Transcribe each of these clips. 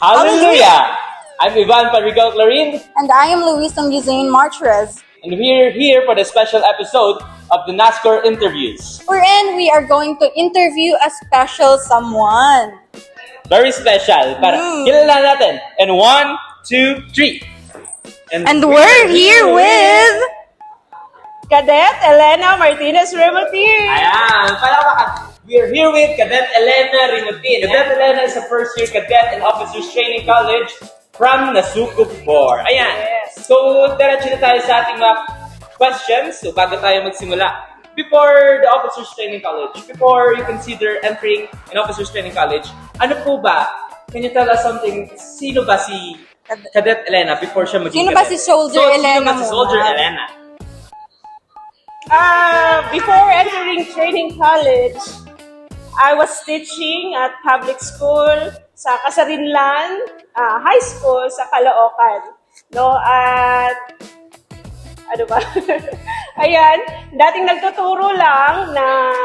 Hallelujah! I'm Ivan Parigal Clarin, And I am Luis Muzain Martres, and we're here for the special episode of the NASCAR interviews. wherein we are going to interview a special someone. Very special. Para kilala natin. And 1, 2, 3. And we're here with... Cadet Elena Martinez Remotir. Ayan, palakpakan. We're here with Cadet Elena Rimutin. Cadet Elena is a first-year cadet in Officers Training College from Nasukup Bor. Ayan. Yes. So, diretso na tayo sa ating mga questions. So, bago tayo magsimula, before the Officers Training College, before you consider entering an Officers Training College, ano po ba? Can you tell us something? Sino ba si Cadet Elena before siya maging Sino ba cadet? si Soldier Elena Sino ba si Soldier muna? Elena? Before entering training college, I was teaching at public school sa Kasarinlan High School sa Caloocan. No, at ano ba? Ayan, dating nagtuturo lang ng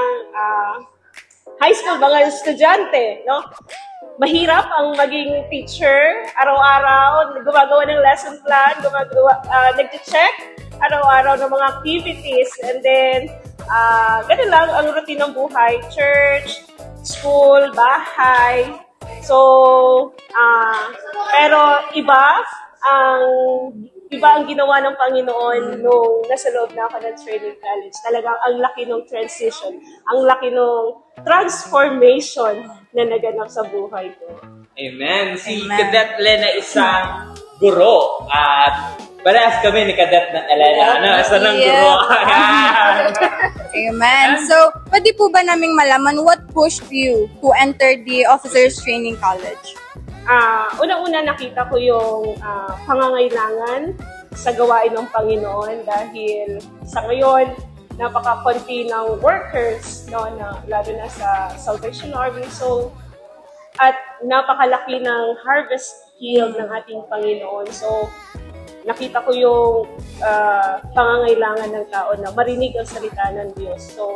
high school mga estudyante, no? Mahirap ang maging teacher, araw-araw gumagawa ng lesson plan, nag-check araw-araw ng mga activities, and then ganun lang ang routine ng buhay, church, school, bahay. So, pero iba ang ginawa ng Panginoon nung nasa loob na ako ng training college. Talagang ang laki ng transition, ang laki ng transformation na naganap sa buhay ko. Amen. Si Amen. Cadet Elena isang guro at parehas kami ni Cadet na Elena. Ano? Isa ng guro. Amen. So, pwede po ba naming malaman what pushed you to enter the Officers Training College? Una-una nakita ko yung pangangailangan sa gawain ng Panginoon dahil sa ngayon, napaka-konti ng workers, no, lalo na sa Salvation Army. So, at napakalaki ng harvest field ng ating Panginoon. So, nakita ko yung pangangailangan ng tao na marinig ang salita ng Diyos. So,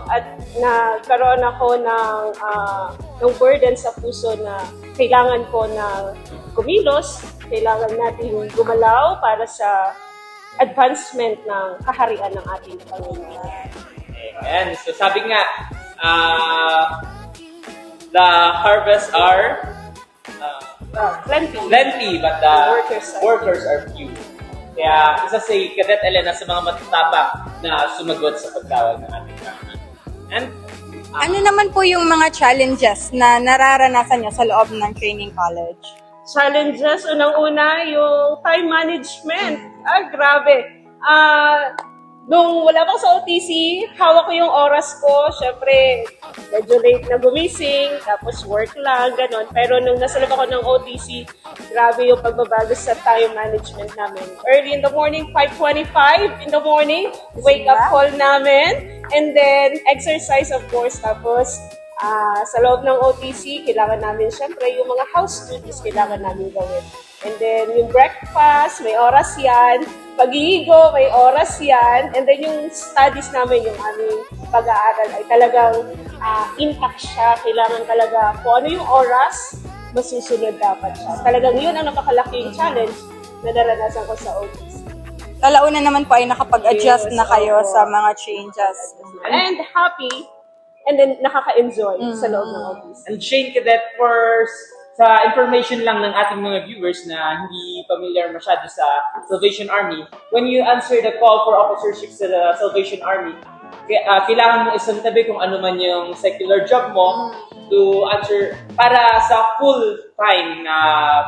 at nagkaroon ako ng burden sa puso na kailangan ko na kumilos, kailangan natin gumalaw para sa advancement ng kaharian ng ating Panginoon. Amen. So sabi nga, the harvests are plenty, but the workers are few. Kaya isa si Cadet Elena sa mga matatapang na sumagot sa pagtawag ng ating Panginoon. And Ano naman po yung mga challenges na nararanasan niyo sa loob ng training college? Challenges, unang-una, yung time management. Grabe. Nung wala pang sa OTC, hawak ko yung oras ko. Siyempre, medyo late na gumising, tapos work lang, ganon. Pero nung nasalap ako ng OTC, grabe yung pagbabago sa time management namin. Early in the morning, 5:25 in the morning, wake up call namin. And then, exercise of course. Tapos, sa loob ng OTC, kailangan namin, syempre, yung mga house duties kailangan namin gawin. And then, yung breakfast, may oras yan. Pagligo, may oras yan. And then, yung studies namin, yung aming pag-aaral ay talagang intact siya. Kailangan talaga, kung ano yung oras, masusunod dapat siya. Talagang yun ang napakalaking challenge na naranasan ko sa OTC. Kalauna naman po ay nakapag-adjust Yes, na kayo opo. sa mga changes. And happy, and then nakaka-enjoy sa loob ng OTC. And Shane Cadet, sa information lang ng ating mga viewers na hindi familiar masyado sa Salvation Army, when you answer the call for officership sa the Salvation Army, kailangan mo isang tabi kung ano man yung secular job mo to answer para sa full-time na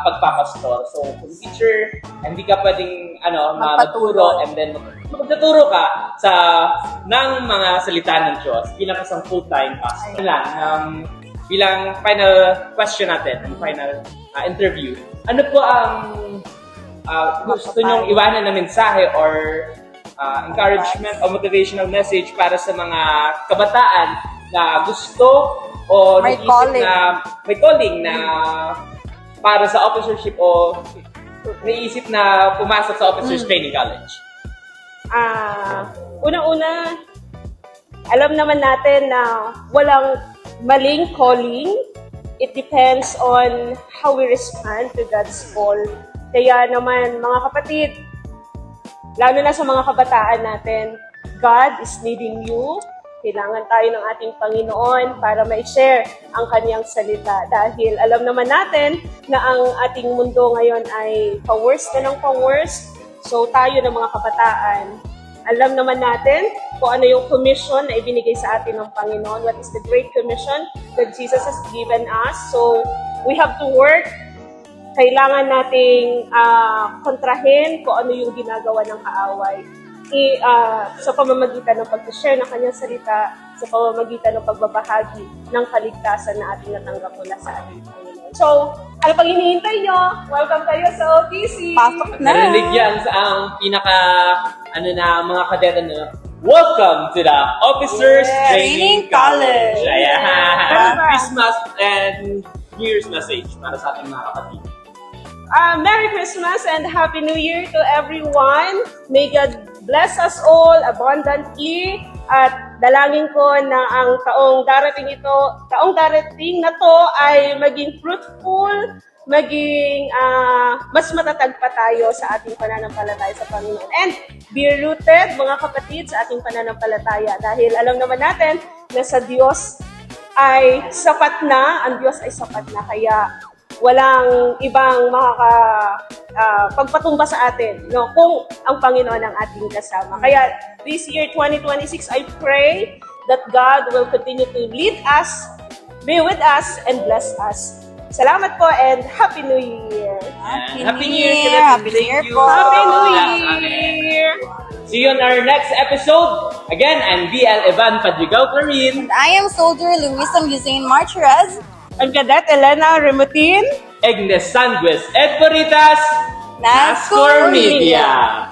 pagpapastor. So, kung teacher, hindi ka pwedeng magturo and then magtuturo ka ng mga salita ng Diyos bilang isang full-time pastor. Bilang final question natin, ang final interview, ano po ang gusto nyong iwanan na mensahe or encouragement o motivational message para sa mga kabataan na gusto o May calling na para sa officership o naisip na pumasok sa Officers Training College? Unang-una, alam naman natin na walang maling calling, it depends on how we respond to God's call. Kaya naman, mga kapatid, lalo na sa mga kabataan natin, God is leading you. Kailangan tayo ng ating Panginoon para ma-share ang Kanyang salita. Dahil alam naman natin na ang ating mundo ngayon ay pa-worse na ng pa-worse. So tayo ng mga kabataan, alam naman natin kung ano yung commission na ibinigay sa atin ng Panginoon. What is the Great Commission that Jesus has given us. So we have to work. Kailangan nating kontrahin kung ano yung ginagawa ng kaaway. Sa pamamagitan ng pag-share ng kanyang salita, sa pamamagitan ng pagbabahagi ng kaligtasan na ating natanggap mula sa ating Panginoon. So, ano pang hinihintay nyo? Welcome kayo sa OTC! Pasok na! Narinig yan sa ang pinaka, mga kadeta na, welcome to the Officers Training College! Ayan! Diba? Christmas and New Year's message para sa ating mga kapatid. Merry Christmas and Happy New Year to everyone. May God bless us all abundantly. At dalangin ko na ang taong darating na to ay maging fruitful, maging mas matatag pa tayo sa ating pananampalataya sa Panginoon. And be rooted, mga kapatid, sa ating pananampalataya. Dahil alam naman natin na sa Diyos ay sapat na, ang Diyos ay sapat na. Kaya walang ibang pagpatumba sa atin, no, kung ang Panginoon ang ating kasama. Kaya this year 2026, I pray that God will continue to lead us, be with us, and bless us. Salamat po and Happy New Year! Happy New Year! Happy New Year po! Happy New Okay. Year! See you on our next episode. Again, I'm BL Evan Padrigal Clarin. And I am Soldier Luisa Musain Martirez. Ang Cadet Elena Remutin. Agnes Sanguez Edporitas, Nascor Media.